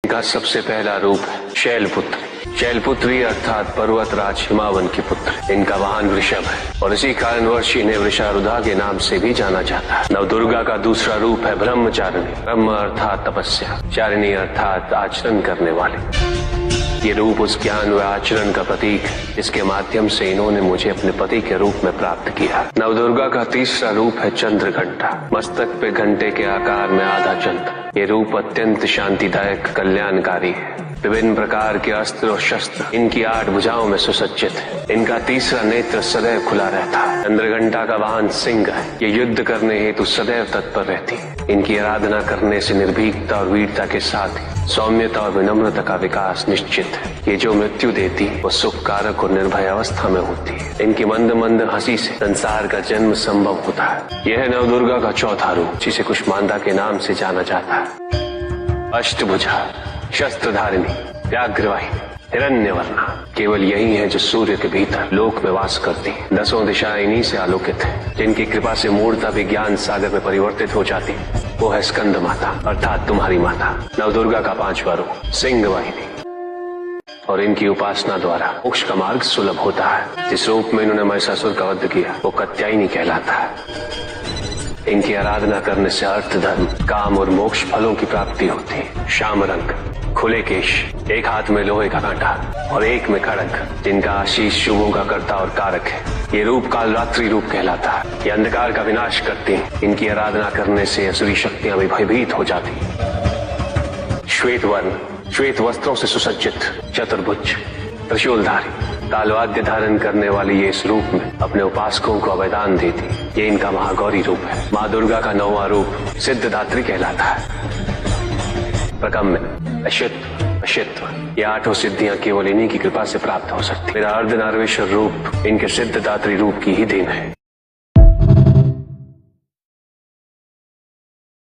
इनका सबसे पहला रूप है शैलपुत्री। शैलपुत्री अर्थात पर्वतराज हिमावन की पुत्र। इनका वाहन वृषभ है और इसी कारणवश इन्हें वृषारुधा के नाम से भी जाना जाता है। नवदुर्गा का दूसरा रूप है ब्रह्मचारिणी। ब्रह्म अर्थात तपस्या, चारिणी अर्थात आचरण करने वाली। ये रूप उस ज्ञान व आचरण का प्रतीक है जिसके माध्यम से इन्होंने मुझे अपने पति के रूप में प्राप्त किया। नवदुर्गा का तीसरा रूप है चंद्रघंटा। मस्तक पे घंटे के आकार में आधा चंद्र। ये रूप अत्यंत शांतिदायक, कल्याणकारी है। विभिन्न प्रकार के अस्त्र और शस्त्र इनकी 8 भुजाओं में सुसज्जित है। इनका तीसरा नेत्र सदैव खुला रहता है। चंद्रघंटा का वाहन सिंह है। ये युद्ध करने हेतु सदैव तत्पर रहती है। इनकी आराधना करने से निर्भीकता और वीरता के साथ ही सौम्यता और विनम्रता का विकास निश्चित है। ये जो मृत्यु देती है वो सुख कारक और निर्भय अवस्था में होती है। इनकी मंद मंद हंसी से संसार का जन्म संभव होता है। यह है नवदुर्गा का चौथा रूप, जिसे कुष्मांडा के नाम से जाना जाता है। अष्टभुजा, शस्त्रधारिणी, व्याघ्रवाहिनी, हिरण्यवर्णा। केवल यही है जो सूर्य के भीतर लोक में वास करती है। 10 दिशाएं इन्हीं से आलोकित है। जिनकी कृपा से मूर्ता भी ज्ञान सागर में परिवर्तित हो जाती है। वो है स्कंद माता अर्थात तुम्हारी माता। नवदुर्गा का 5वां रूप सिंह वाहिनी और इनकी उपासना द्वारा मोक्ष का मार्ग सुलभ होता है। जिस रूप में इन्होंने महिषासुर का वध किया वो कात्यायनी कहलाता है। इनकी आराधना करने से अर्थ, धर्म, काम और मोक्ष फलों की प्राप्ति होती है। श्याम रंग, खुले केश, एक हाथ में लोहे का कांटा और एक में खड़ग, जिनका आशीष शुभों का कर्ता और कारक है। ये रूप कालरात्रि रूप कहलाता है। ये अंधकार का विनाश करती है। इनकी आराधना करने से असुरी शक्तियां भी भयभीत हो जाती है। श्वेत वर्ण, श्वेत वस्त्रों से सुसज्जित, चतुर्भुज, त्रिशूलधारी, तालवाद्य धारण करने वाली ये इस रूप में अपने उपासकों को अभयदान देती। ये इनका महागौरी रूप है। माँ दुर्गा का 9वां रूप सिद्धदात्री कहलाता है। प्रकम्य, अशित्व, अशित्व, ये 8 सिद्धियां केवल इन्हीं की कृपा से प्राप्त हो सकती। मेरा अर्धनारीश्वर रूप इनके सिद्धदात्री रूप की ही देन है।